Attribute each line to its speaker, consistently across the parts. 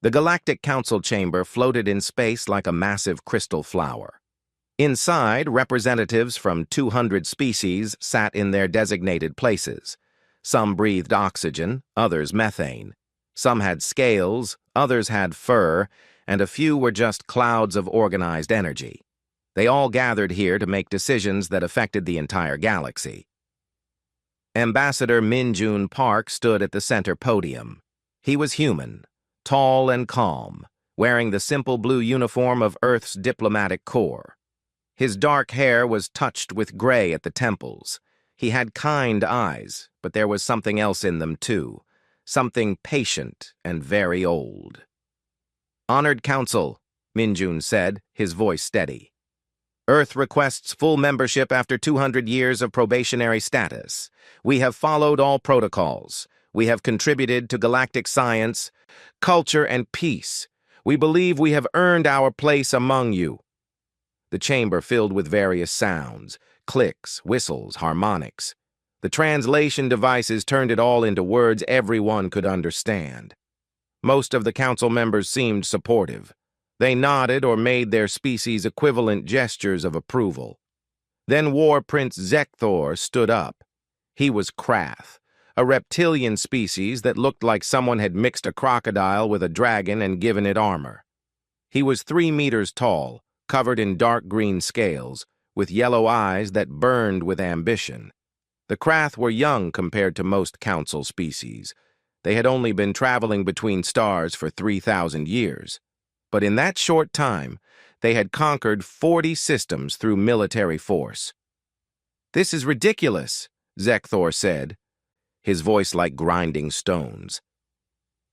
Speaker 1: The Galactic Council chamber floated in space like a massive crystal flower. Inside, representatives from 200 species sat in their designated places. Some breathed oxygen, others methane. Some had scales, others had fur, and a few were just clouds of organized energy. They all gathered here to make decisions that affected the entire galaxy. Ambassador Min-Jun Park stood at the center podium. He was human, tall and calm, wearing the simple blue uniform of Earth's diplomatic corps. His dark hair was touched with gray at the temples. He had kind eyes, but there was something else in them too, something patient and very old. "Honored Council," Min-Jun said, his voice steady. "Earth requests full membership after 200 years of probationary status. We have followed all protocols. We have contributed to galactic science, culture, and peace. We believe we have earned our place among you." The chamber filled with various sounds, clicks, whistles, harmonics. The translation devices turned it all into words everyone could understand. Most of the council members seemed supportive. They nodded or made their species equivalent gestures of approval. Then War Prince Zekthor stood up. He was Krath, a reptilian species that looked like someone had mixed a crocodile with a dragon and given it armor. He was 3 meters tall, covered in dark green scales, with yellow eyes that burned with ambition. The Krath were young compared to most council species. They had only been traveling between stars for 3,000 years. But in that short time, they had conquered 40 systems through military force. "This is ridiculous," Zekthor said, his voice like grinding stones.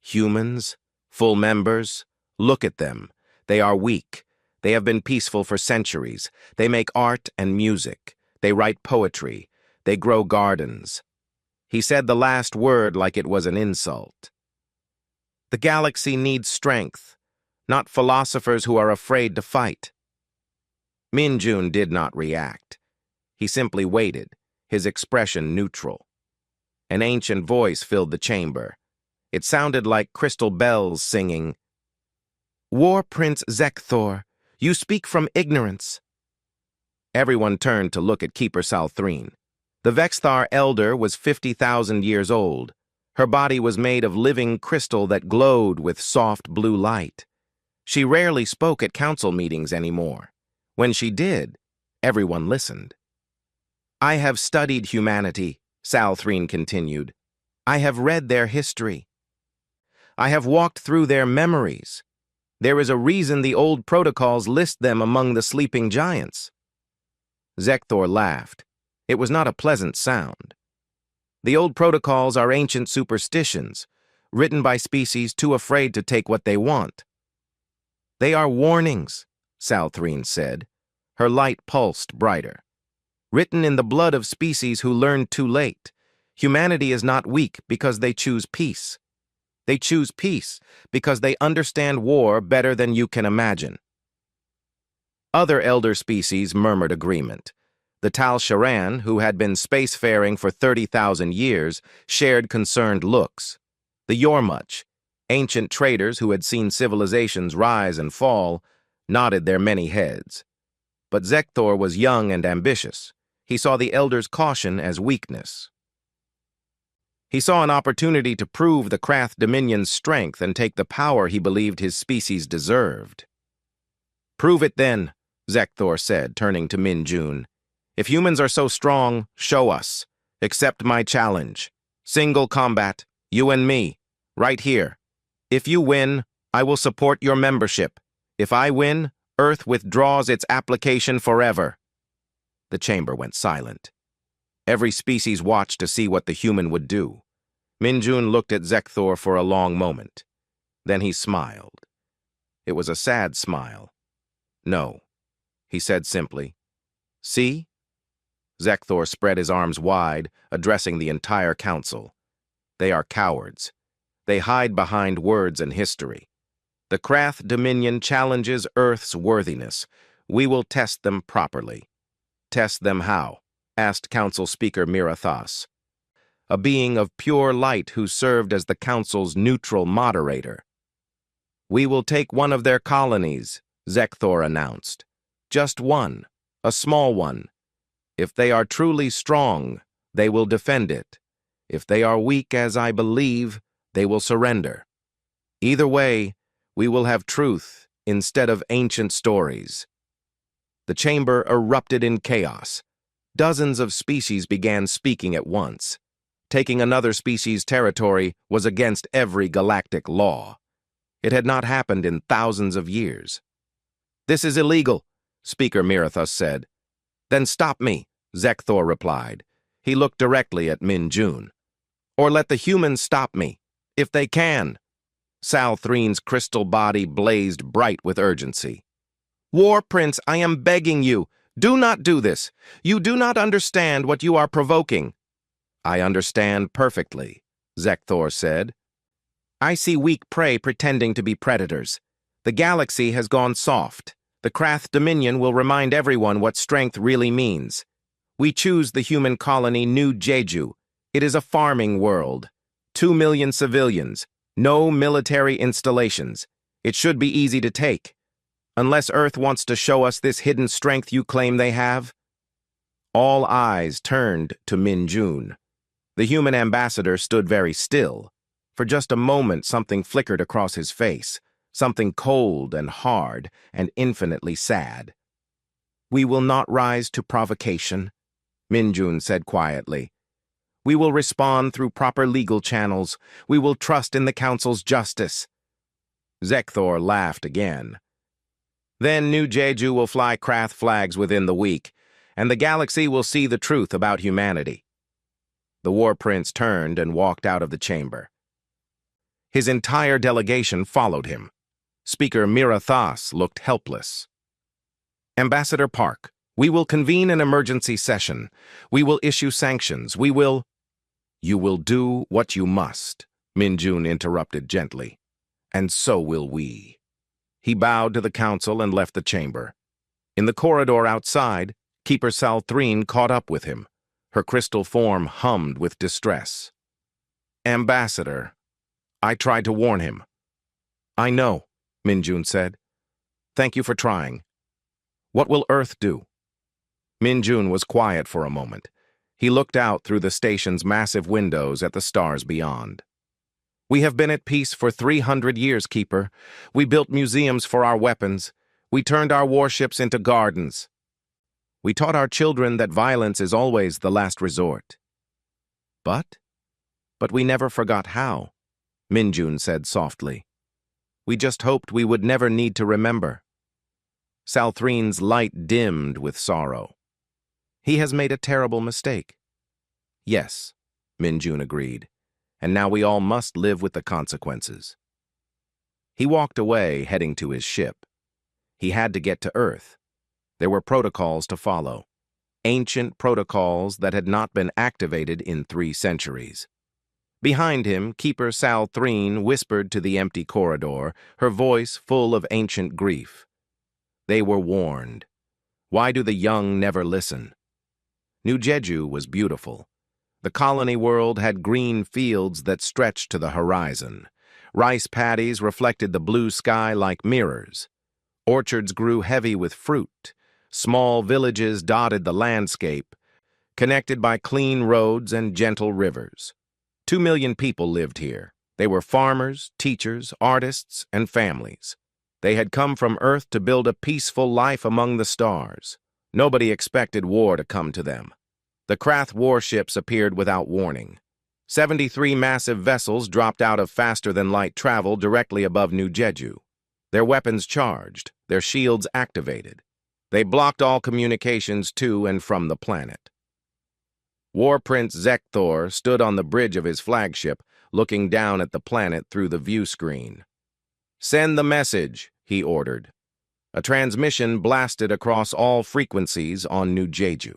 Speaker 1: "Humans, full members, look at them. They are weak. They have been peaceful for centuries. They make art and music. They write poetry. They grow gardens." He said the last word like it was an insult. "The galaxy needs strength, not philosophers who are afraid to fight." Min-Jun did not react. He simply waited, his expression neutral. An ancient voice filled the chamber. It sounded like crystal bells singing, "War Prince Zekthor, you speak from ignorance." Everyone turned to look at Keeper Salthreen. The Vexthar Elder was 50,000 years old. Her body was made of living crystal that glowed with soft blue light. She rarely spoke at council meetings anymore. When she did, everyone listened. "I have studied humanity," Salthreen continued. "I have read their history. I have walked through their memories. There is a reason the old protocols list them among the sleeping giants." Zekthor laughed. It was not a pleasant sound. "The old protocols are ancient superstitions, written by species too afraid to take what they want." "They are warnings," Salthreen said. Her light pulsed brighter. "Written in the blood of species who learned too late. Humanity is not weak because they choose peace. They choose peace because they understand war better than you can imagine." Other elder species murmured agreement. The Tal Sharan, who had been spacefaring for 30,000 years, shared concerned looks. The Yormuch, ancient traders who had seen civilizations rise and fall, nodded their many heads. But Zekthor was young and ambitious. He saw the elders' caution as weakness. He saw an opportunity to prove the Krath Dominion's strength and take the power he believed his species deserved. "Prove it then," Zekthor said, turning to Min-Jun. "If humans are so strong, show us. Accept my challenge. Single combat, you and me, right here. If you win, I will support your membership. If I win, Earth withdraws its application forever." The chamber went silent. Every species watched to see what the human would do. Min-Jun looked at Zekthor for a long moment. Then he smiled. It was a sad smile. "No," he said simply. "See?" Zekthor spread his arms wide, addressing the entire council. "They are cowards. They hide behind words and history. The Krath Dominion challenges Earth's worthiness. We will test them properly." "Test them how?" asked Council Speaker Mirathas, a being of pure light who served as the council's neutral moderator. "We will take one of their colonies," Zekthor announced. "Just one, a small one. If they are truly strong, they will defend it. If they are weak, as I believe, they will surrender. Either way, we will have truth instead of ancient stories." The chamber erupted in chaos. Dozens of species began speaking at once. Taking another species' territory was against every galactic law. It had not happened in thousands of years. "This is illegal," Speaker Mirathus said. "Then stop me," Zekthor replied. He looked directly at Min-Jun. "Or let the humans stop me, if they can." Sal Threen's crystal body blazed bright with urgency. "War Prince, I am begging you, do not do this. You do not understand what you are provoking." "I understand perfectly," Zekthor said. "I see weak prey pretending to be predators. The galaxy has gone soft. The Krath Dominion will remind everyone what strength really means. We choose the human colony New Jeju. It is a farming world. 2 million civilians. No military installations. It should be easy to take. Unless Earth wants to show us this hidden strength you claim they have." All eyes turned to Min-Jun. The human ambassador stood very still. For just a moment, something flickered across his face, something cold and hard and infinitely sad. "We will not rise to provocation," Min-Jun said quietly. "We will respond through proper legal channels. We will trust in the Council's justice." Zekthor laughed again. "Then New Jeju will fly Krath flags within the week, and the galaxy will see the truth about humanity." The War Prince turned and walked out of the chamber. His entire delegation followed him. Speaker Mirathas looked helpless. "Ambassador Park, we will convene an emergency session. We will issue sanctions. We will—" "You will do what you must," Min-Jun interrupted gently. "And so will we." He bowed to the council and left the chamber. In the corridor outside, Keeper Sal Threen caught up with him. Her crystal form hummed with distress. "Ambassador, I tried to warn him." "I know," Min-Jun said. "Thank you for trying. What will Earth do?" Min-Jun was quiet for a moment. He looked out through the station's massive windows at the stars beyond. "We have been at peace for 300 years, Keeper. We built museums for our weapons. We turned our warships into gardens. We taught our children that violence is always the last resort. But we never forgot how," Min-Jun said softly. "We just hoped we would never need to remember." Sal Threen's light dimmed with sorrow. "He has made a terrible mistake." "Yes," Min-Jun agreed. "And now we all must live with the consequences." He walked away, heading to his ship. He had to get to Earth. There were protocols to follow. Ancient protocols that had not been activated in 3 centuries. Behind him, Keeper Sal Threen whispered to the empty corridor, her voice full of ancient grief. They were warned. Why do the young never listen? New Jeju was beautiful. The colony world had green fields that stretched to the horizon. Rice paddies reflected the blue sky like mirrors. Orchards grew heavy with fruit. Small villages dotted the landscape, connected by clean roads and gentle rivers. 2 million people lived here. They were farmers, teachers, artists, and families. They had come from Earth to build a peaceful life among the stars. Nobody expected war to come to them. The Krath warships appeared without warning. 73 massive vessels dropped out of faster-than-light travel directly above New Jeju. Their weapons charged, their shields activated. They blocked all communications to and from the planet. War Prince Zekthor stood on the bridge of his flagship, looking down at the planet through the view screen. "Send the message," he ordered. A transmission blasted across all frequencies on New Jeju.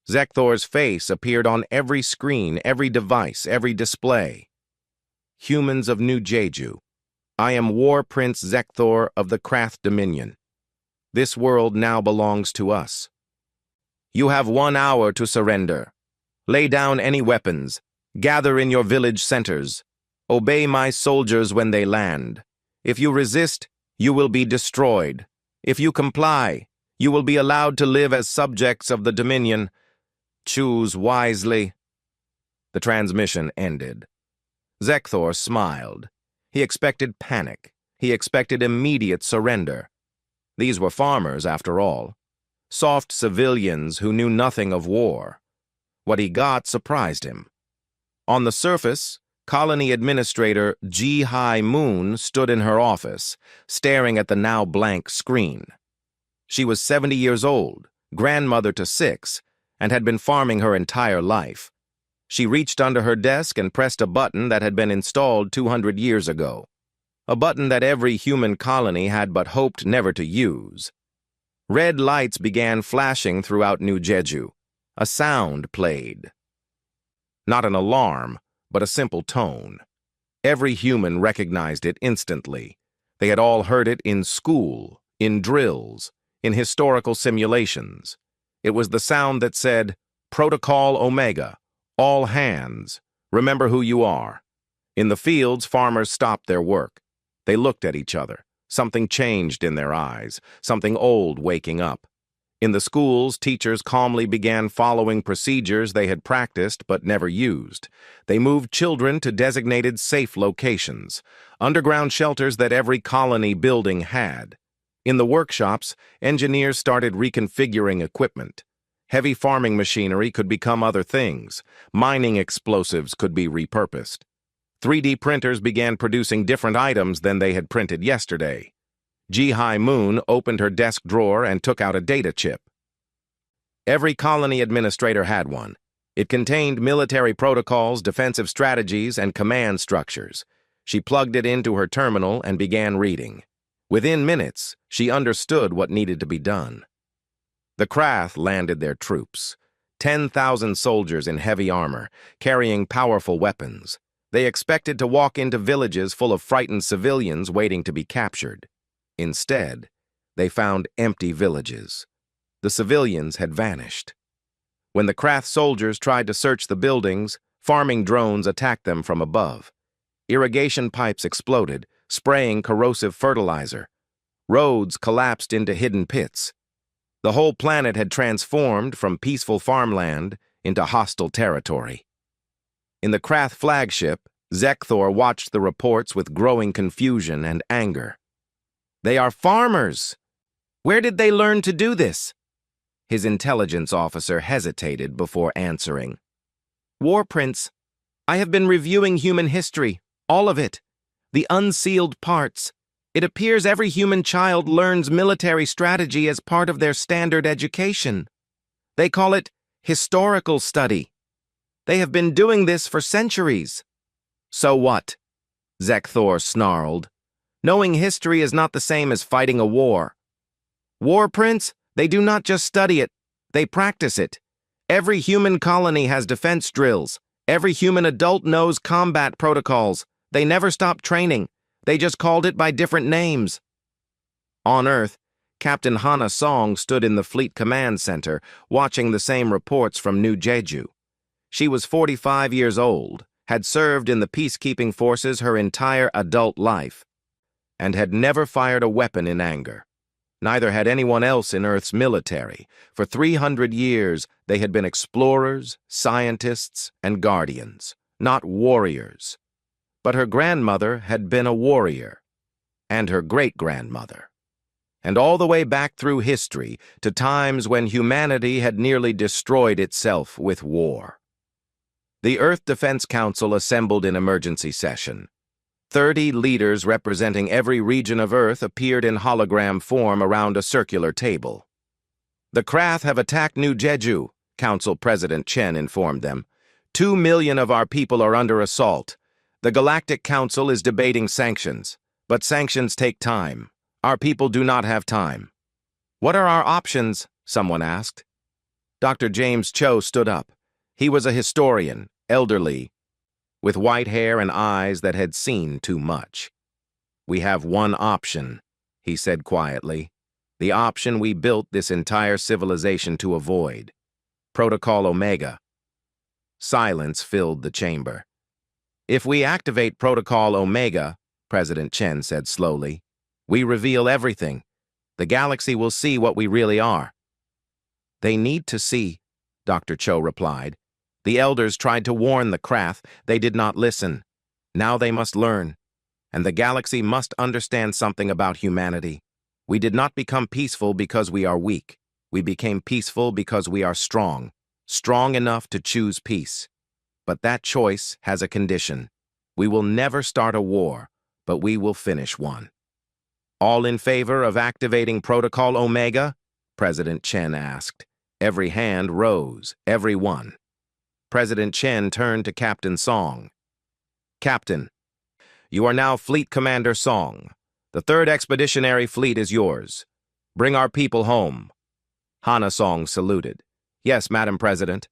Speaker 1: Zekthor's face appeared on every screen, every device, every display. "Humans of New Jeju, I am War Prince Zekthor of the Krath Dominion. This world now belongs to us. You have 1 hour to surrender. Lay down any weapons. Gather in your village centers. Obey my soldiers when they land. If you resist, you will be destroyed. If you comply, you will be allowed to live as subjects of the Dominion. Choose wisely." The transmission ended. Zekthor smiled. He expected panic. He expected immediate surrender. These were farmers, after all. Soft civilians who knew nothing of war. What he got surprised him. On the surface, Colony Administrator HFY stood in her office, staring at the now blank screen. She was 70 years old, grandmother to 6, and had been farming her entire life. She reached under her desk and pressed a button that had been installed 200 years ago. A button that every human colony had but hoped never to use. Red lights began flashing throughout New Jeju. A sound played. Not an alarm, but a simple tone. Every human recognized it instantly. They had all heard it in school, in drills, in historical simulations. It was the sound that said, "Protocol Omega, all hands, remember who you are." In the fields, farmers stopped their work. They looked at each other. Something changed in their eyes, something old waking up. In the schools, teachers calmly began following procedures they had practiced but never used. They moved children to designated safe locations, underground shelters that every colony building had. In the workshops, engineers started reconfiguring equipment. Heavy farming machinery could become other things. Mining explosives could be repurposed. 3D printers began producing different items than they had printed yesterday. HFY opened her desk drawer and took out a data chip. Every colony administrator had one. It contained military protocols, defensive strategies, and command structures. She plugged it into her terminal and began reading. Within minutes, she understood what needed to be done. The Krath landed their troops. 10,000 soldiers in heavy armor, carrying powerful weapons. They expected to walk into villages full of frightened civilians waiting to be captured. Instead, they found empty villages. The civilians had vanished. When the Krath soldiers tried to search the buildings, farming drones attacked them from above. Irrigation pipes exploded, spraying corrosive fertilizer. Roads collapsed into hidden pits. The whole planet had transformed from peaceful farmland into hostile territory. In the Krath flagship, Zekthor watched the reports with growing confusion and anger. "They are farmers! Where did they learn to do this?" His intelligence officer hesitated before answering. "War Prince, I have been reviewing human history, all of it. The unsealed parts. It appears every human child learns military strategy as part of their standard education. They call it historical study. They have been doing this for centuries." "So what?" Zekthor snarled. "Knowing history is not the same as fighting a war." "War Prince, they do not just study it, they practice it. Every human colony has defense drills. Every human adult knows combat protocols. They never stop training. They just called it by different names." On Earth, Captain Hana Song stood in the Fleet Command Center, watching the same reports from New Jeju. She was 45 years old, had served in the peacekeeping forces her entire adult life, and had never fired a weapon in anger. Neither had anyone else in Earth's military. For 300 years, they had been explorers, scientists, and guardians, not warriors. But her grandmother had been a warrior, and her great-grandmother. And all the way back through history to times when humanity had nearly destroyed itself with war. The Earth Defense Council assembled in emergency session. 30 leaders representing every region of Earth appeared in hologram form around a circular table. "The Krath have attacked New Jeju," Council President Chen informed them. 2 million of our people are under assault. The Galactic Council is debating sanctions, but sanctions take time. Our people do not have time." "What are our options?" someone asked. Dr. James Cho stood up. He was a historian, elderly, with white hair and eyes that had seen too much. "We have one option," he said quietly. "The option we built this entire civilization to avoid. Protocol Omega." Silence filled the chamber. "If we activate Protocol Omega, President Chen said slowly. We reveal everything. The galaxy will see what we really are. They need to see, Dr. Cho replied. The elders tried to warn the Krath. They did not listen. Now they must learn. And the galaxy must understand something about humanity. We did not become peaceful because we are weak. We became peaceful because we are strong enough to choose peace. But that choice has a condition. We will never start a war, but we will finish one. All in favor of activating Protocol Omega? President Chen asked. Every hand rose, every one. President Chen turned to Captain Song. Captain, you are now Fleet Commander Song. The 3rd Expeditionary Fleet is yours. Bring our people home. Hana Song saluted. Yes, Madam President.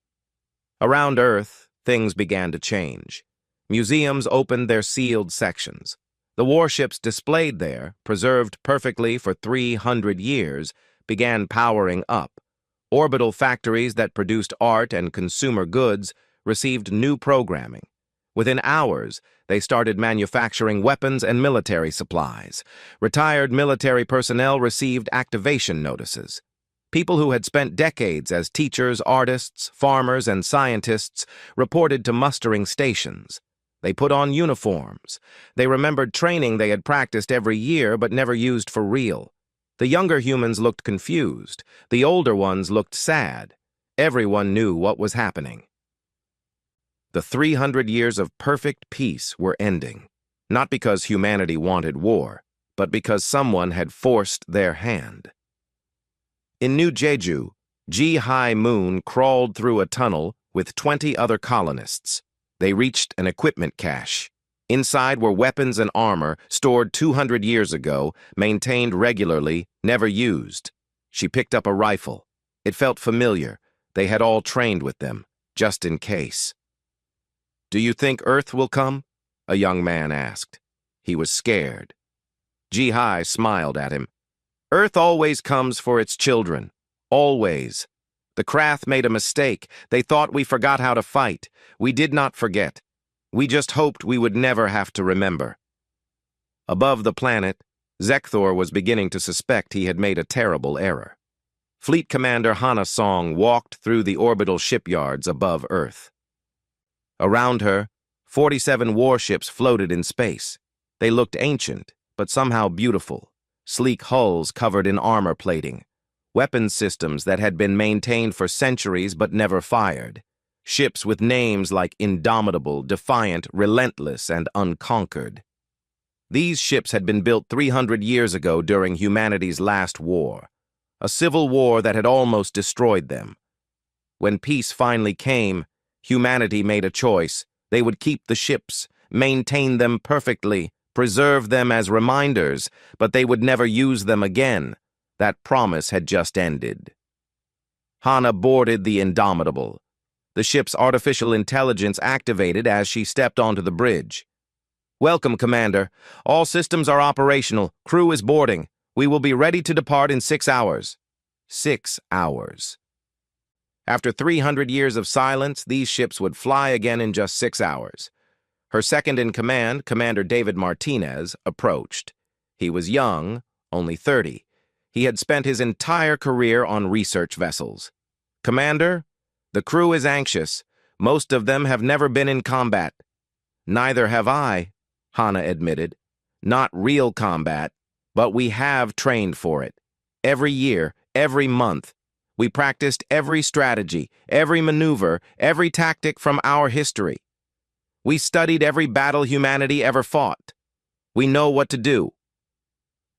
Speaker 1: Around Earth, things began to change. Museums opened their sealed sections. The warships displayed there, preserved perfectly for 300 years, began powering up. Orbital factories that produced art and consumer goods received new programming. Within hours, they started manufacturing weapons and military supplies. Retired military personnel received activation notices. People who had spent decades as teachers, artists, farmers, and scientists reported to mustering stations. They put on uniforms. They remembered training they had practiced every year but never used for real. The younger humans looked confused. The older ones looked sad. Everyone knew what was happening. The 300 years of perfect peace were ending, not because humanity wanted war, but because someone had forced their hand. In New Jeju, Ji-Hai Moon crawled through a tunnel with 20 other colonists. They reached an equipment cache. Inside were weapons and armor stored 200 years ago, maintained regularly, never used. She picked up a rifle. It felt familiar. They had all trained with them, just in case. Do you think Earth will come? A young man asked. He was scared. Ji-Hai smiled at him. Earth always comes for its children. Always. The Krath made a mistake. They thought we forgot how to fight. We did not forget. We just hoped we would never have to remember. Above the planet, Zekthor was beginning to suspect he had made a terrible error. Fleet Commander Hana Song walked through the orbital shipyards above Earth. Around her, 47 warships floated in space. They looked ancient, but somehow beautiful. Sleek hulls covered in armor plating. Weapons systems that had been maintained for centuries but never fired. Ships with names like Indomitable, Defiant, Relentless, and Unconquered. These ships had been built 300 years ago during humanity's last war. A civil war that had almost destroyed them. When peace finally came, humanity made a choice. They would keep the ships, maintain them perfectly, preserve them as reminders, but they would never use them again. That promise had just ended. Hana boarded the Indomitable. The ship's artificial intelligence activated as she stepped onto the bridge. Welcome, Commander. All systems are operational. Crew is boarding. We will be ready to depart in 6 hours. 6 hours. After 300 years of silence, these ships would fly again in just 6 hours. Her second-in-command, Commander David Martinez, approached. He was young, only 30. He had spent his entire career on research vessels. Commander, the crew is anxious. Most of them have never been in combat. Neither have I, Hana admitted. Not real combat, but we have trained for it. Every year, every month. We practiced every strategy, every maneuver, every tactic from our history. We studied every battle humanity ever fought. We know what to do.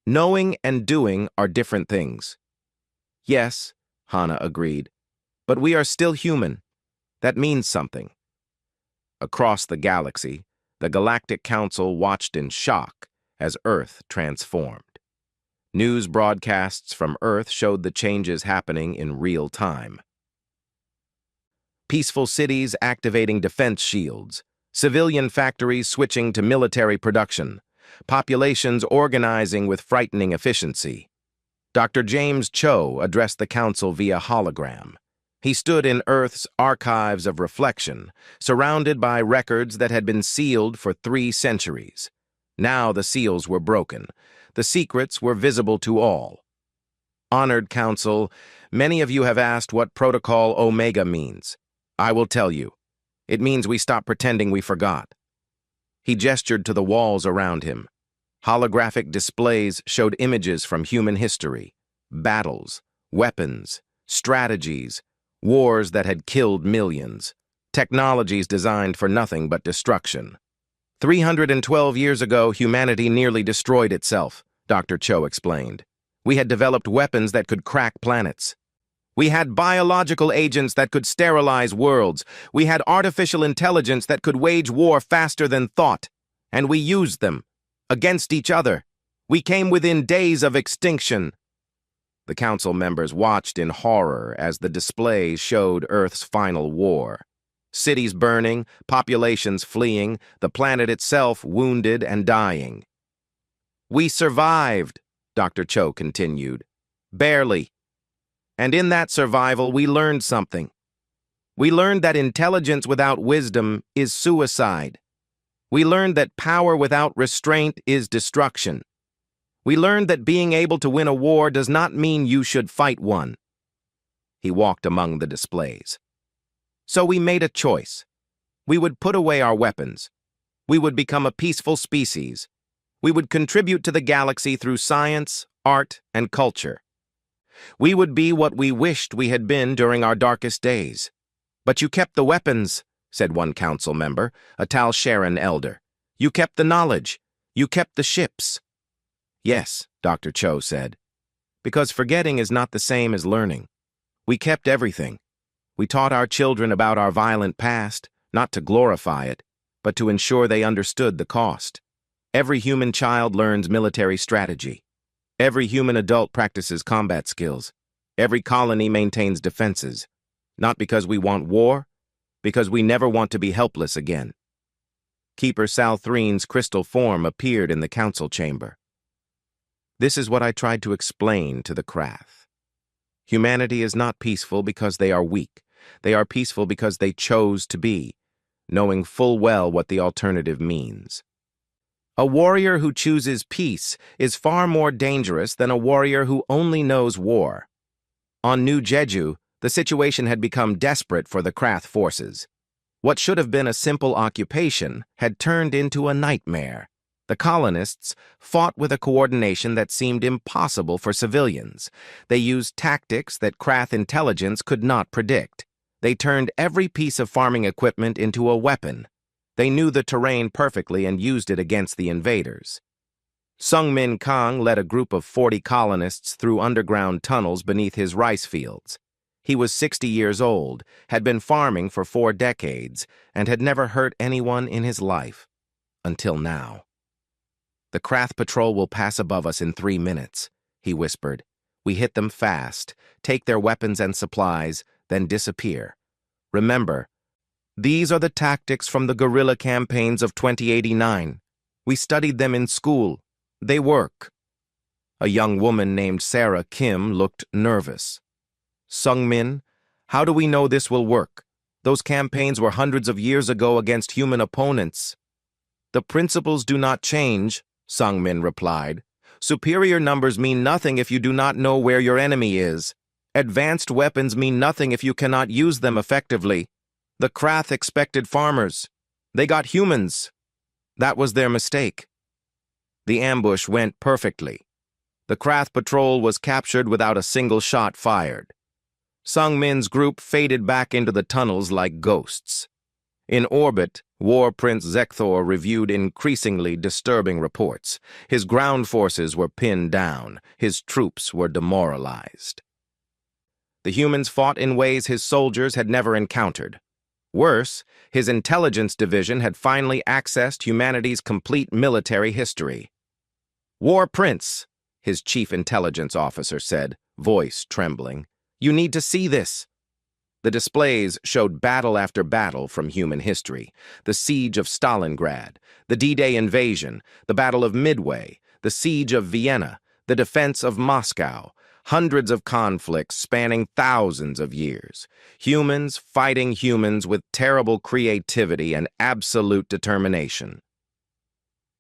Speaker 1: Knowing and doing are different things. Yes, Hana agreed, but we are still human. That means something. Across the galaxy, the Galactic Council watched in shock as Earth transformed. News broadcasts from Earth showed the changes happening in real time. Peaceful cities activating defense shields, civilian factories switching to military production, populations organizing with frightening efficiency. Dr. James Cho addressed the council via hologram. He stood in Earth's archives of reflection, surrounded by records that had been sealed for 3 centuries. Now the seals were broken. The secrets were visible to all. Honored Council, many of you have asked what Protocol Omega means. I will tell you. It means we stop pretending we forgot. He gestured to the walls around him. Holographic displays showed images from human history, battles, weapons, strategies, wars that had killed millions, technologies designed for nothing but destruction. 312 years ago, humanity nearly destroyed itself, Dr. Cho explained. We had developed weapons that could crack planets. We had biological agents that could sterilize worlds. We had artificial intelligence that could wage war faster than thought. And we used them. Against each other. We came within days of extinction. The council members watched in horror as the displays showed Earth's final war. Cities burning, populations fleeing, the planet itself wounded and dying. We survived, Dr. Cho continued. Barely. And in that survival, we learned something. We learned that intelligence without wisdom is suicide. We learned that power without restraint is destruction. We learned that being able to win a war does not mean you should fight one. He walked among the displays. So we made a choice. We would put away our weapons. We would become a peaceful species. We would contribute to the galaxy through science, art, and culture. We would be what we wished we had been during our darkest days. But you kept the weapons, said one council member, a Tal Sharon elder. You kept the knowledge. You kept the ships. Yes, Dr. Cho said. Because forgetting is not the same as learning. We kept everything. We taught our children about our violent past, not to glorify it, but to ensure they understood the cost. Every human child learns military strategy. Every human adult practices combat skills. Every colony maintains defenses. Not because we want war, because we never want to be helpless again. Keeper Salthrine's crystal form appeared in the council chamber. This is what I tried to explain to the Krath. Humanity is not peaceful because they are weak. They are peaceful because they chose to be, knowing full well what the alternative means. A warrior who chooses peace is far more dangerous than a warrior who only knows war. On New Jeju, the situation had become desperate for the Krath forces. What should have been a simple occupation had turned into a nightmare. The colonists fought with a coordination that seemed impossible for civilians. They used tactics that Krath intelligence could not predict. They turned every piece of farming equipment into a weapon. They knew the terrain perfectly and used it against the invaders. Sung Min Kang led a group of 40 colonists through underground tunnels beneath his rice fields. He was 60 years old, had been farming for 4 decades, and had never hurt anyone in his life. Until now. The Krath patrol will pass above us in 3 minutes, he whispered. We hit them fast, take their weapons and supplies, then disappear. Remember, these are the tactics from the guerrilla campaigns of 2089. We studied them in school. They work. A young woman named Sarah Kim looked nervous. Sung Min, how do we know this will work? Those campaigns were hundreds of years ago against human opponents. The principles do not change, Sung Min replied. Superior numbers mean nothing if you do not know where your enemy is. Advanced weapons mean nothing if you cannot use them effectively. The Krath expected farmers. They got humans. That was their mistake. The ambush went perfectly. The Krath patrol was captured without a single shot fired. Sung Min's group faded back into the tunnels like ghosts. In orbit, War Prince Zekthor reviewed increasingly disturbing reports. His ground forces were pinned down. His troops were demoralized. The humans fought in ways his soldiers had never encountered. Worse, his intelligence division had finally accessed humanity's complete military history. War Prince, his chief intelligence officer said, voice trembling. You need to see this. The displays showed battle after battle from human history. The siege of Stalingrad, the D-Day invasion, the Battle of Midway, the siege of Vienna, the defense of Moscow, hundreds of conflicts spanning thousands of years. Humans fighting humans with terrible creativity and absolute determination.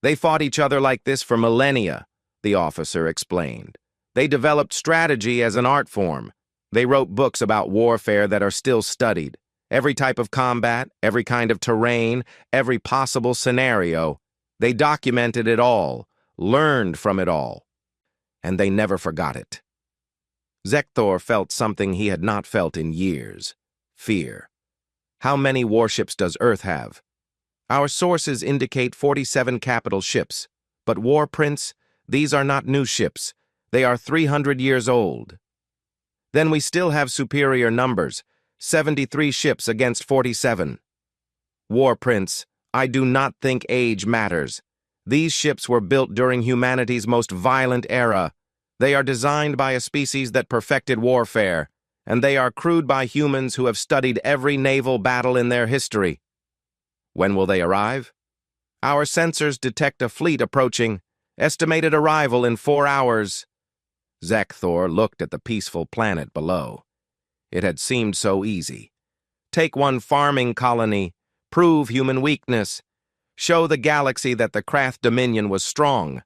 Speaker 1: They fought each other like this for millennia, the officer explained. They developed strategy as an art form. They wrote books about warfare that are still studied. Every type of combat, every kind of terrain, every possible scenario. They documented it all, learned from it all, and they never forgot it. Zekthor felt something he had not felt in years: fear. How many warships does Earth have? Our sources indicate 47 capital ships, but War Prince, these are not new ships. They are 300 years old. Then we still have superior numbers, 73 ships against 47. War Prince, I do not think age matters. These ships were built during humanity's most violent era. They are designed by a species that perfected warfare, and they are crewed by humans who have studied every naval battle in their history. When will they arrive? Our sensors detect a fleet approaching. Estimated arrival in 4 hours. Zekthor looked at the peaceful planet below. It had seemed so easy. Take one farming colony, prove human weakness, show the galaxy that the Krath Dominion was strong.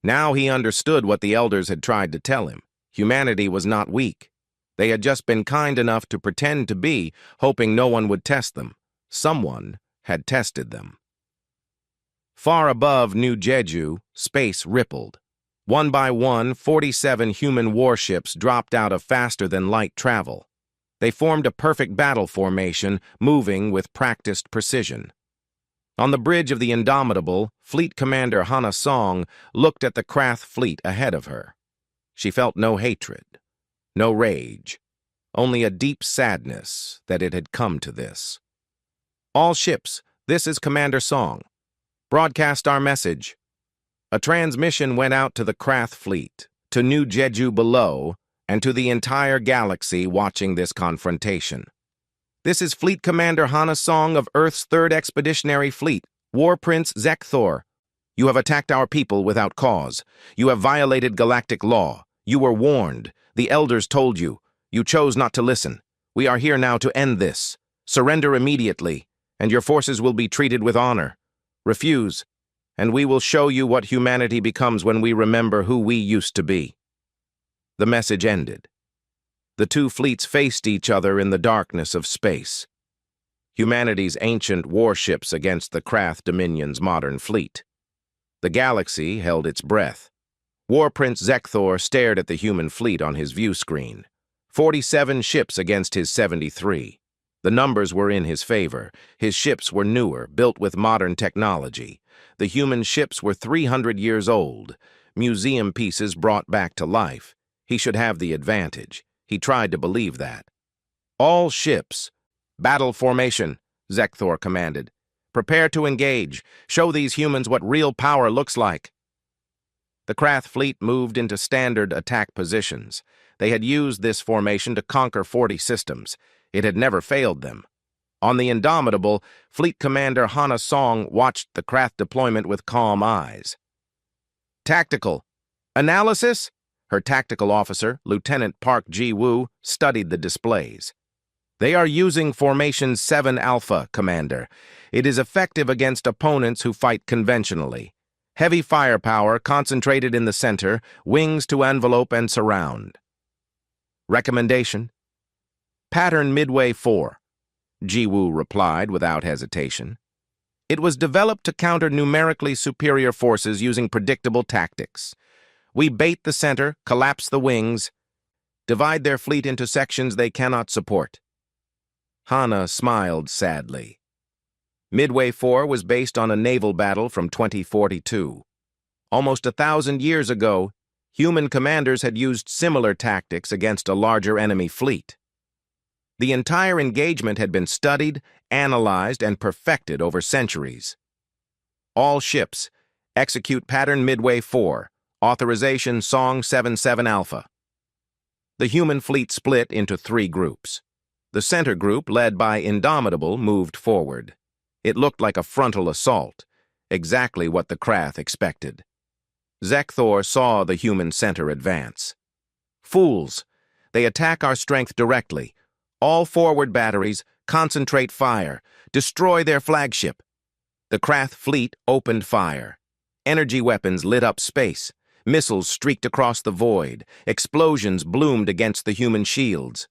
Speaker 1: Now he understood what the elders had tried to tell him. Humanity was not weak. They had just been kind enough to pretend to be, hoping no one would test them. Someone had tested them. Far above New Jeju, space rippled. One by one, 47 human warships dropped out of faster-than-light travel. They formed a perfect battle formation, moving with practiced precision. On the bridge of the Indomitable, Fleet Commander Hana Song looked at the Krath fleet ahead of her. She felt no hatred, no rage, only a deep sadness that it had come to this. All ships, this is Commander Song. Broadcast our message. A transmission went out to the Krath fleet, to New Jeju below, and to the entire galaxy watching this confrontation. This is Fleet Commander Hana Song of Earth's 3rd Expeditionary Fleet, War Prince Zekthor. You have attacked our people without cause. You have violated galactic law. You were warned. The elders told you. You chose not to listen. We are here now to end this. Surrender immediately, and your forces will be treated with honor. Refuse, and we will show you what humanity becomes when we remember who we used to be. The message ended. The two fleets faced each other in the darkness of space. Humanity's ancient warships against the Krath Dominion's modern fleet. The galaxy held its breath. War Prince Zekthor stared at the human fleet on his view screen. 47 ships against his 73. The numbers were in his favor. His ships were newer, built with modern technology. The human ships were 300 years old, museum pieces brought back to life. He should have the advantage. He tried to believe that. All ships. Battle formation, Zekthor commanded. Prepare to engage. Show these humans what real power looks like. The Krath fleet moved into standard attack positions. They had used this formation to conquer 40 systems. It had never failed them. On the Indomitable, Fleet Commander Hana Song watched the Krath deployment with calm eyes. Tactical. Analysis? Her tactical officer, Lieutenant Park Ji-woo, studied the displays. They are using Formation 7 Alpha, Commander. It is effective against opponents who fight conventionally. Heavy firepower concentrated in the center, wings to envelope and surround. Recommendation? Pattern Midway 4, Ji-woo replied without hesitation. It was developed to counter numerically superior forces using predictable tactics. We bait the center, collapse the wings, divide their fleet into sections they cannot support. Hana smiled sadly. Midway 4 was based on a naval battle from 2042. Almost 1,000 years ago, human commanders had used similar tactics against a larger enemy fleet. The entire engagement had been studied, analyzed, and perfected over centuries. All ships, execute Pattern Midway 4, authorization Song 77 Alpha. The human fleet split into 3 groups. The center group, led by Indomitable, moved forward. It looked like a frontal assault, exactly what the Krath expected. Zekthor saw the human center advance. Fools! They attack our strength directly. All forward batteries, concentrate fire. Destroy their flagship. The Krath fleet opened fire. Energy weapons lit up space. Missiles streaked across the void. Explosions bloomed against the human shields.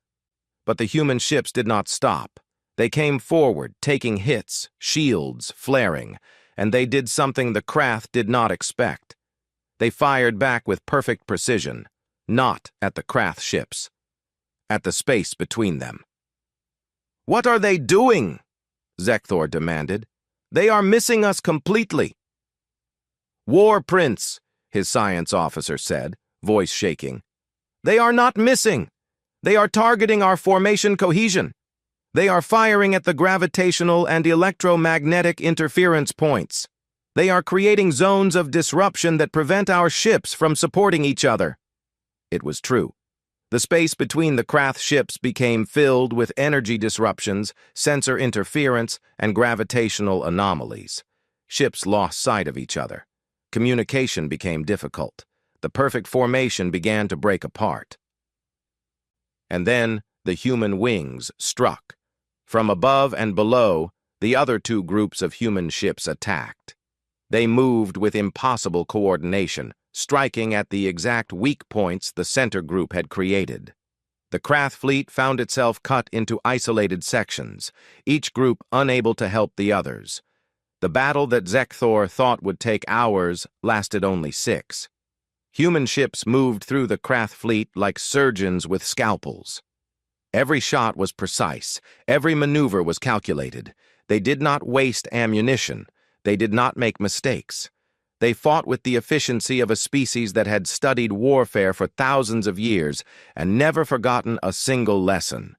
Speaker 1: But the human ships did not stop. They came forward, taking hits, shields flaring, and they did something the Krath did not expect. They fired back with perfect precision, not at the Krath ships, at the space between them. "What are they doing?" Zekthor demanded. "They are missing us completely." "War Prince," his science officer said, voice shaking. "They are not missing. They are targeting our formation cohesion. They are firing at the gravitational and electromagnetic interference points. They are creating zones of disruption that prevent our ships from supporting each other." It was true. The space between the Krath ships became filled with energy disruptions, sensor interference, and gravitational anomalies. Ships lost sight of each other. Communication became difficult. The perfect formation began to break apart. And then the human wings struck. From above and below, the other two groups of human ships attacked. They moved with impossible coordination, striking at the exact weak points the center group had created. The Krath fleet found itself cut into isolated sections, each group unable to help the others. The battle that Zekthor thought would take hours lasted only 6. Human ships moved through the Krath fleet like surgeons with scalpels. Every shot was precise. Every maneuver was calculated. They did not waste ammunition. They did not make mistakes. They fought with the efficiency of a species that had studied warfare for thousands of years and never forgotten a single lesson.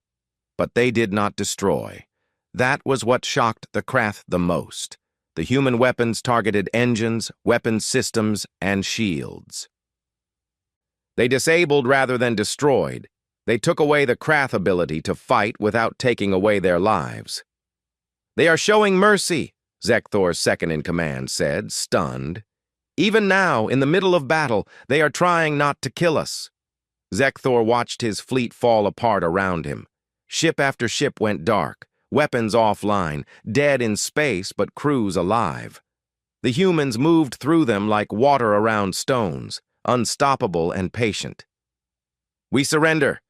Speaker 1: But they did not destroy. That was what shocked the Krath the most. The human weapons targeted engines, weapons systems, and shields. They disabled rather than destroyed. They took away the Krath ability to fight without taking away their lives. "They are showing mercy," Zekthor's second-in-command said, stunned. "Even now, in the middle of battle, they are trying not to kill us." Zekthor watched his fleet fall apart around him. Ship after ship went dark, weapons offline, dead in space but crews alive. The humans moved through them like water around stones, unstoppable and patient. "We surrender,"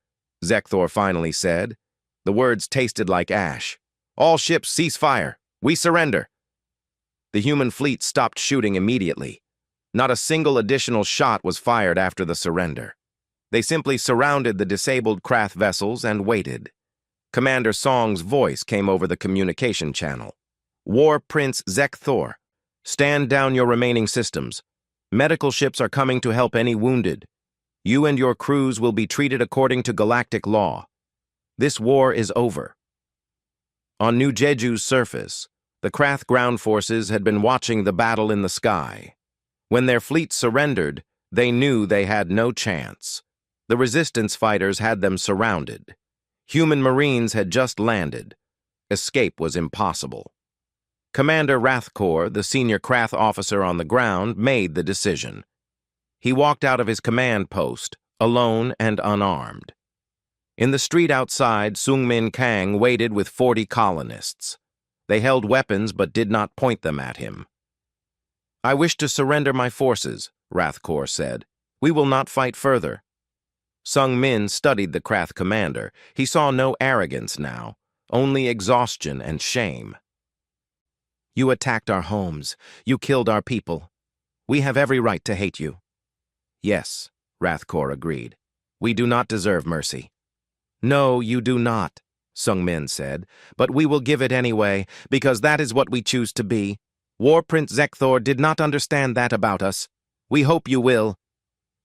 Speaker 1: Zekthor finally said. The words tasted like ash. "All ships cease fire. We surrender." The human fleet stopped shooting immediately. Not a single additional shot was fired after the surrender. They simply surrounded the disabled Krath vessels and waited. Commander Song's voice came over the communication channel. "War Prince Zekthor, stand down your remaining systems. Medical ships are coming to help any wounded. You and your crews will be treated according to galactic law. This war is over." On New Jeju's surface, the Krath ground forces had been watching the battle in the sky. When their fleet surrendered, they knew they had no chance. The resistance fighters had them surrounded. Human Marines had just landed. Escape was impossible. Commander Rathkor, the senior Krath officer on the ground, made the decision. He walked out of his command post, alone and unarmed. In the street outside, Sungmin Kang waited with 40 colonists. They held weapons but did not point them at him. "I wish to surrender my forces," Rathkor said. "We will not fight further." Sung Min studied the Krath commander. He saw no arrogance now, only exhaustion and shame. "You attacked our homes. You killed our people. We have every right to hate you." "Yes," Rathkor agreed. "We do not deserve mercy." "No, you do not," Sung Min said, "but we will give it anyway, because that is what we choose to be. War Prince Zekthor did not understand that about us. We hope you will."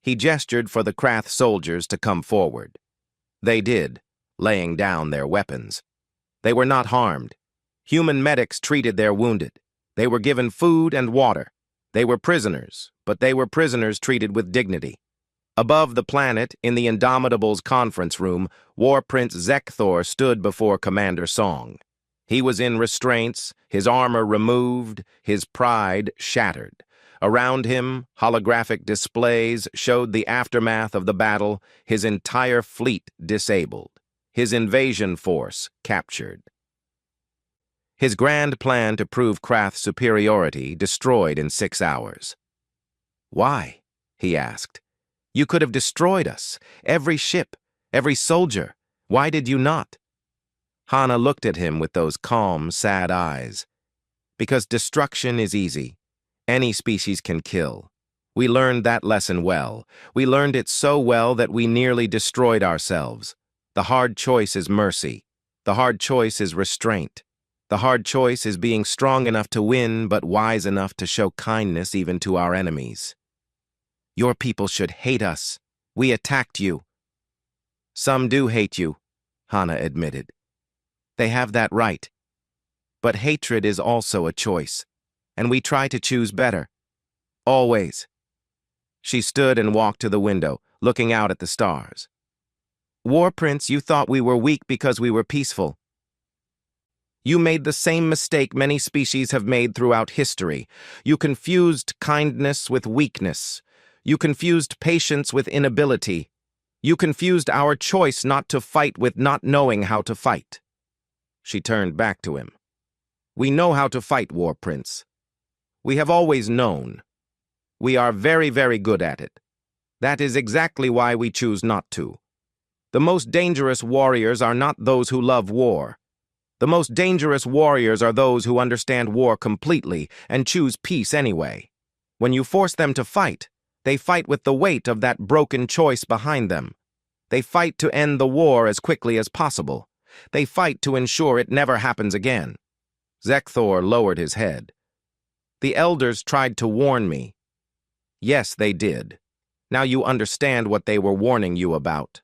Speaker 1: He gestured for the Krath soldiers to come forward. They did, laying down their weapons. They were not harmed. Human medics treated their wounded. They were given food and water. They were prisoners, but they were prisoners treated with dignity. Above the planet, in the Indomitable's conference room, War Prince Zekthor stood before Commander Song. He was in restraints, his armor removed, his pride shattered. Around him, holographic displays showed the aftermath of the battle, his entire fleet disabled, his invasion force captured. His grand plan to prove Krath's superiority destroyed in 6 hours. "Why?" he asked. "You could have destroyed us, every ship, every soldier. Why did you not?" Hana looked at him with those calm, sad eyes. "Because destruction is easy. Any species can kill. We learned that lesson well. We learned it so well that we nearly destroyed ourselves. The hard choice is mercy. The hard choice is restraint. The hard choice is being strong enough to win, but wise enough to show kindness even to our enemies. Your people should hate us. We attacked you." "Some do hate you," Hana admitted. "They have that right. But hatred is also a choice, and we try to choose better. Always." She stood and walked to the window, looking out at the stars. "War Prince, you thought we were weak because we were peaceful. You made the same mistake many species have made throughout history. You confused kindness with weakness. You confused patience with inability. You confused our choice not to fight with not knowing how to fight." She turned back to him. "We know how to fight, War Prince. We have always known. We are very, very good at it. That is exactly why we choose not to. The most dangerous warriors are not those who love war. The most dangerous warriors are those who understand war completely and choose peace anyway. When you force them to fight, they fight with the weight of that broken choice behind them. They fight to end the war as quickly as possible. They fight to ensure it never happens again." Zekthor lowered his head. "The elders tried to warn me." "Yes, they did. Now you understand what they were warning you about.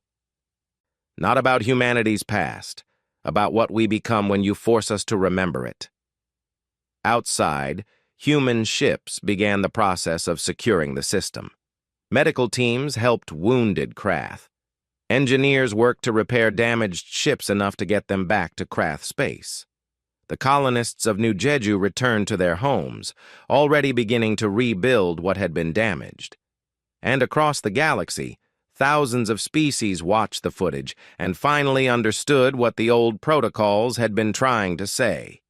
Speaker 1: Not about humanity's past, about what we become when you force us to remember it." Outside, human ships began the process of securing the system. Medical teams helped wounded Krath. Engineers worked to repair damaged ships enough to get them back to Krath space. The colonists of New Jeju returned to their homes, already beginning to rebuild what had been damaged. And across the galaxy, thousands of species watched the footage and finally understood what the old protocols had been trying to say.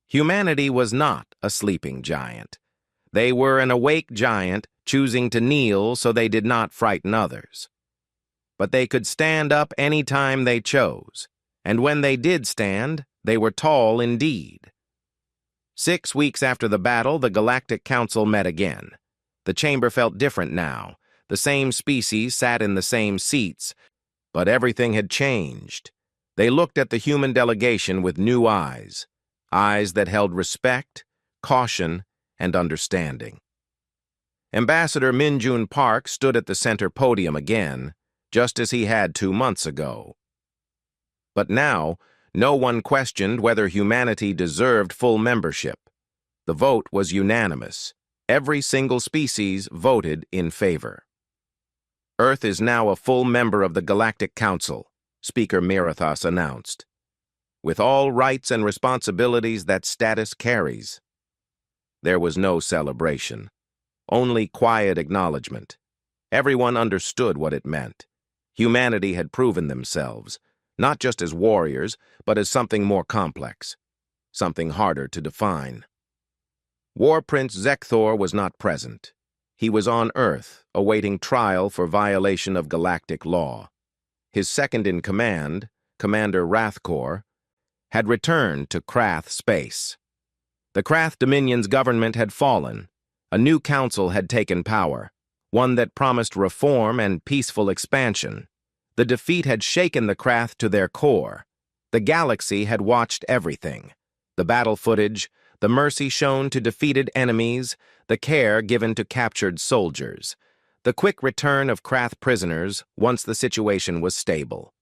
Speaker 1: Humanity was not a sleeping giant. They were an awake giant choosing to kneel so they did not frighten others. But they could stand up any time they chose, and when they did stand, they were tall indeed. 6 weeks after the battle, the Galactic Council met again. The chamber felt different now. The same species sat in the same seats, but everything had changed. They looked at the human delegation with new eyes, eyes that held respect, caution, and understanding. Ambassador Minjun Park stood at the center podium again, just as he had 2 months ago. But now, no one questioned whether humanity deserved full membership. The vote was unanimous. Every single species voted in favor. "Earth is now a full member of the Galactic Council," Speaker Mirathos announced, "with all rights and responsibilities that status carries." There was no celebration, only quiet acknowledgement. Everyone understood what it meant. Humanity had proven themselves, not just as warriors, but as something more complex, something harder to define. War Prince Zekthor was not present. He was on Earth, awaiting trial for violation of galactic law. His second-in-command, Commander Rathkor, had returned to Krath space. The Krath Dominion's government had fallen. A new council had taken power, one that promised reform and peaceful expansion. The defeat had shaken the Krath to their core. The galaxy had watched everything. The battle footage, the mercy shown to defeated enemies, the care given to captured soldiers, the quick return of Krath prisoners once the situation was stable.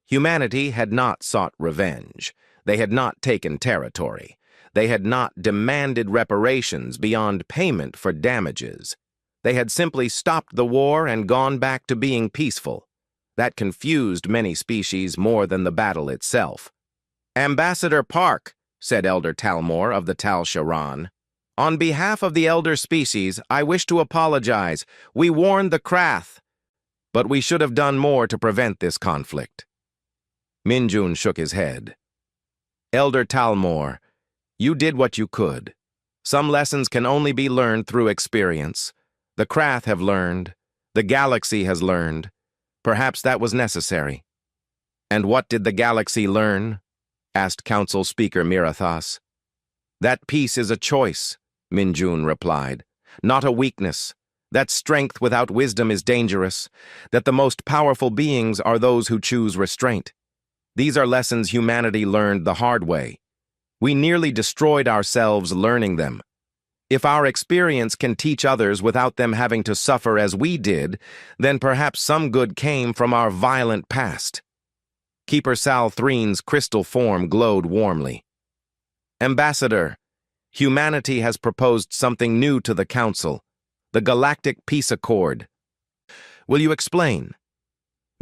Speaker 1: Humanity had not sought revenge. They had not taken territory. They had not demanded reparations beyond payment for damages. They had simply stopped the war and gone back to being peaceful. That confused many species more than the battle itself. "Ambassador Park," said Elder Talmor of the Tal Sharan, "on behalf of the elder species, I wish to apologize. We warned the Krath, but we should have done more to prevent this conflict." Minjun shook his head. "Elder Talmor, You did what you could. Some lessons can only be learned through experience. The Krath have learned. The galaxy has learned. Perhaps that was necessary. And what did the galaxy learn? Asked Council Speaker Mirathas. That peace is a choice, Minjun replied, not a weakness. That strength without wisdom is dangerous. That the most powerful beings are those who choose restraint. These are lessons humanity learned the hard way. We nearly destroyed ourselves learning them. If our experience can teach others without them having to suffer as we did, then perhaps some good came from our violent past. Keeper Sal Threen's crystal form glowed warmly. Ambassador, humanity has proposed something new to the Council, the Galactic Peace Accord. Will you explain?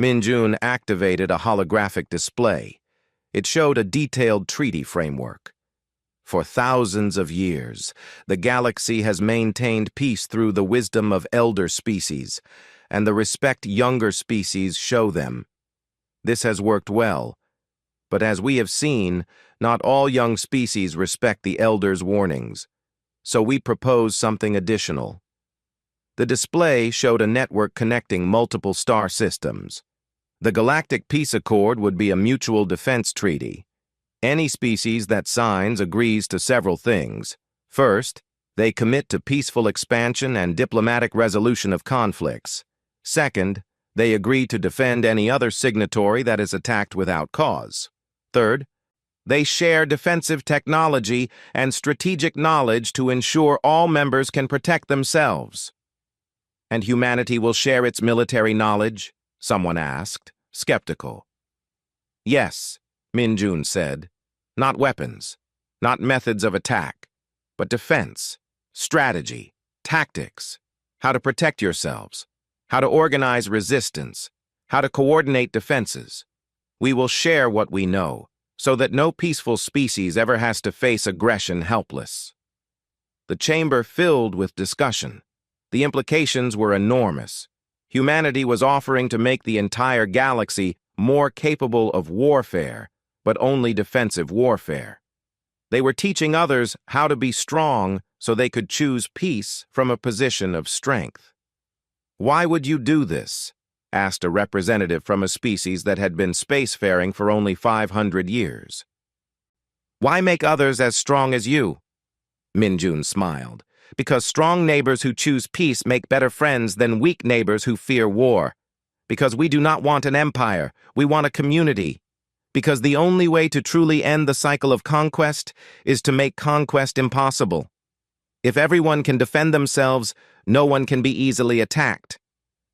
Speaker 1: Minjun activated a holographic display. It showed a detailed treaty framework. For thousands of years, the galaxy has maintained peace through the wisdom of elder species and the respect younger species show them. This has worked well, but as we have seen, not all young species respect the elders' warnings, so we propose something additional. The display showed a network connecting multiple star systems. The Galactic Peace Accord would be a mutual defense treaty. Any species that signs agrees to several things. First, they commit to peaceful expansion and diplomatic resolution of conflicts. Second, they agree to defend any other signatory that is attacked without cause. Third, they share defensive technology and strategic knowledge to ensure all members can protect themselves. And humanity will share its military knowledge? Someone asked, skeptical. Yes, Minjun said. Not weapons, not methods of attack, but defense, strategy, tactics, how to protect yourselves, how to organize resistance, how to coordinate defenses. We will share what we know, so that no peaceful species ever has to face aggression helpless. The chamber filled with discussion. The implications were enormous. Humanity was offering to make the entire galaxy more capable of warfare, but only defensive warfare. They were teaching others how to be strong so they could choose peace from a position of strength. Why would you do this? Asked a representative from a species that had been spacefaring for only 500 years. Why make others as strong as you? Minjun smiled. Because strong neighbors who choose peace make better friends than weak neighbors who fear war. Because we do not want an empire, we want a community. Because the only way to truly end the cycle of conquest is to make conquest impossible. If everyone can defend themselves, no one can be easily attacked.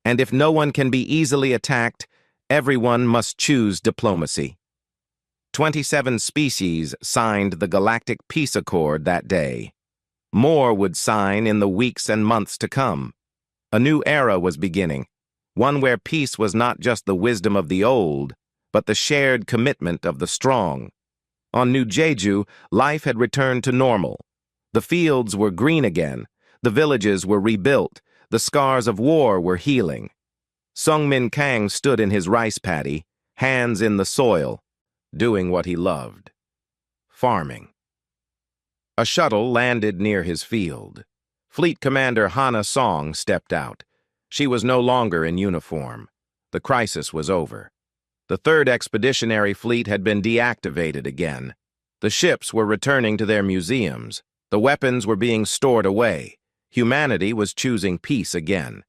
Speaker 1: And if no one can be easily attacked, everyone must choose diplomacy. 27 species signed the Galactic Peace Accord that day. More would sign in the weeks and months to come. A new era was beginning, one where peace was not just the wisdom of the old, but the shared commitment of the strong. On New Jeju, life had returned to normal. The fields were green again, the villages were rebuilt, the scars of war were healing. Sung Min Kang stood in his rice paddy, hands in the soil, doing what he loved. Farming. A shuttle landed near his field. Fleet Commander Hana Song stepped out. She was no longer in uniform. The crisis was over. The 3rd Expeditionary Fleet had been deactivated again. The ships were returning to their museums. The weapons were being stored away. Humanity was choosing peace again.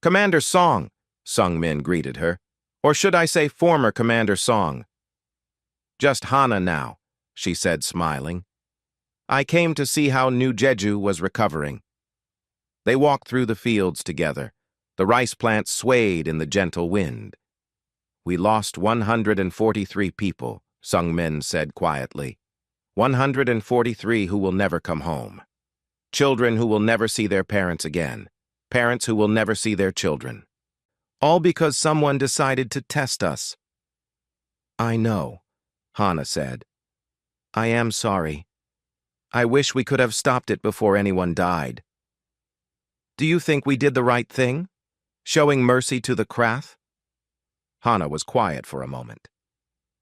Speaker 1: Commander Song, Sung Min greeted her. Or should I say former Commander Song? Just Hana now, she said, smiling. I came to see how New Jeju was recovering. They walked through the fields together. The rice plants swayed in the gentle wind. We lost 143 people, Sung Min said quietly. 143 who will never come home. Children who will never see their parents again. Parents who will never see their children. All because someone decided to test us. I know, Hana said. I am sorry. I wish we could have stopped it before anyone died. Do you think we did the right thing? Showing mercy to the Krath? Hana was quiet for a moment.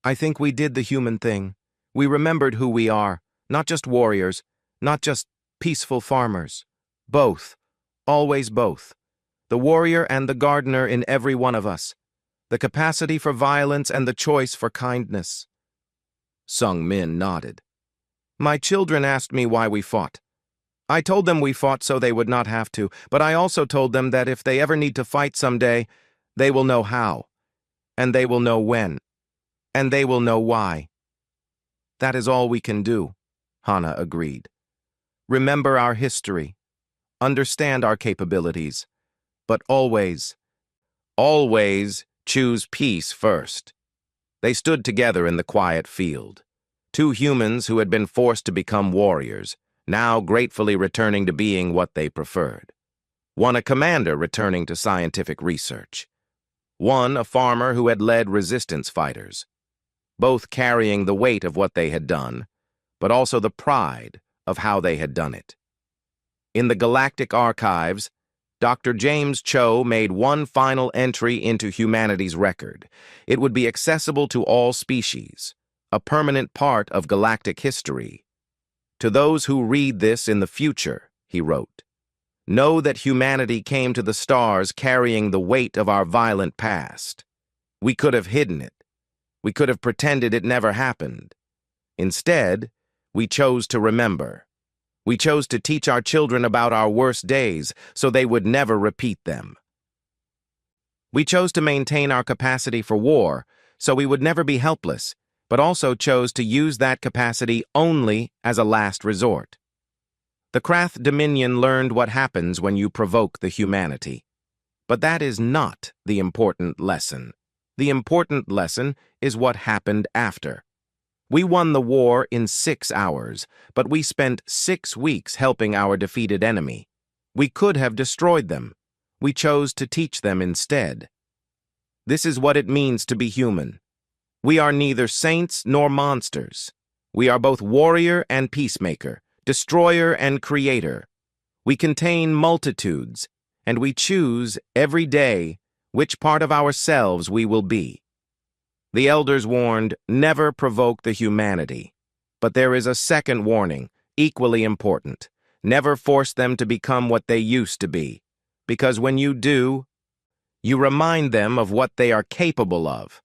Speaker 1: I think we did the human thing. We remembered who we are, Not just warriors, not just peaceful farmers. Both, always both. The warrior and the gardener in every one of us. The capacity for violence and the choice for kindness. Sung Min nodded. My children asked me why we fought. I told them we fought so they would not have to, but I also told them that if they ever need to fight someday, they will know how, and they will know when, and they will know why. That is all we can do, Hana agreed. Remember our history, understand our capabilities, but always, always choose peace first. They stood together in the quiet field. Two humans who had been forced to become warriors, now gratefully returning to being what they preferred. One a commander returning to scientific research. One a farmer who had led resistance fighters. Both carrying the weight of what they had done, but also the pride of how they had done it. In the galactic archives, Dr. James Cho made one final entry into humanity's record. It would be accessible to all species, a permanent part of galactic history. To those who read this in the future, he wrote, know that humanity came to the stars carrying the weight of our violent past. We could have hidden it. We could have pretended it never happened. Instead, we chose to remember. We chose to teach our children about our worst days so they would never repeat them. We chose to maintain our capacity for war so we would never be helpless, but also chose to use that capacity only as a last resort. The Krath Dominion learned what happens when you provoke the humanity. But that is not the important lesson. The important lesson is what happened after. We won the war in 6 hours, but we spent 6 weeks helping our defeated enemy. We could have destroyed them. We chose to teach them instead. This is what it means to be human. We are neither saints nor monsters. We are both warrior and peacemaker, destroyer and creator. We contain multitudes, and we choose every day which part of ourselves we will be. The elders warned, never provoke the humanity. But there is a second warning, equally important. Never force them to become what they used to be, because when you do, you remind them of what they are capable of.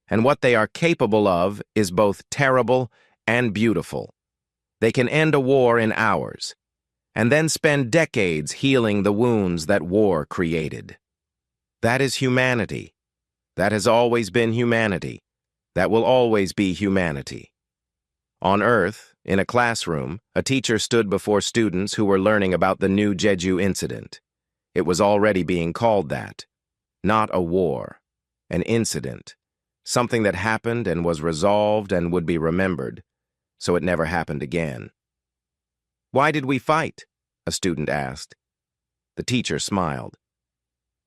Speaker 1: And what they are capable of is both terrible and beautiful. They can end a war in hours, and then spend decades healing the wounds that war created. That is humanity. That has always been humanity. That will always be humanity. On Earth, in a classroom, a teacher stood before students who were learning about the new Jeju incident. It was already being called that. Not a war, an incident. Something that happened and was resolved and would be remembered, so it never happened again. Why did we fight? A student asked. The teacher smiled.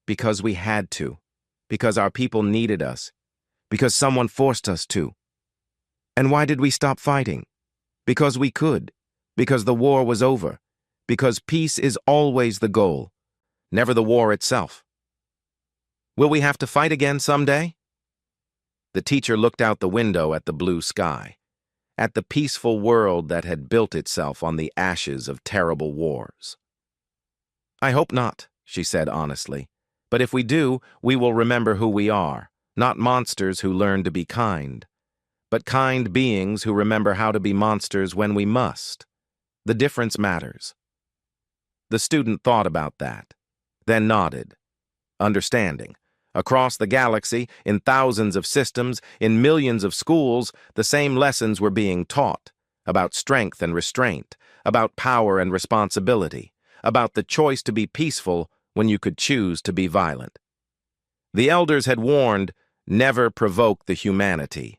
Speaker 1: Because we had to. Because our people needed us. Because someone forced us to. And why did we stop fighting? Because we could. Because the war was over. Because peace is always the goal, never the war itself. Will we have to fight again someday? The teacher looked out the window at the blue sky, at the peaceful world that had built itself on the ashes of terrible wars. I hope not, she said honestly. But if we do, we will remember who we are, not monsters who learn to be kind, but kind beings who remember how to be monsters when we must. The difference matters. The student thought about that, then nodded, understanding. Across the galaxy, in thousands of systems, in millions of schools, the same lessons were being taught, about strength and restraint, about power and responsibility, about the choice to be peaceful when you could choose to be violent. The elders had warned, never provoke the humanity.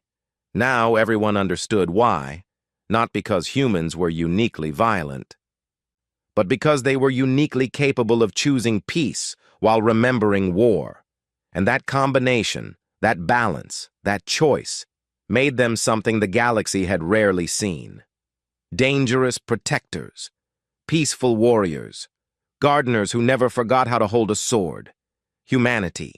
Speaker 1: Now everyone understood why, not because humans were uniquely violent, but because they were uniquely capable of choosing peace while remembering war. And that combination, that balance, that choice, made them something the galaxy had rarely seen. Dangerous protectors, peaceful warriors, gardeners who never forgot how to hold a sword. Humanity,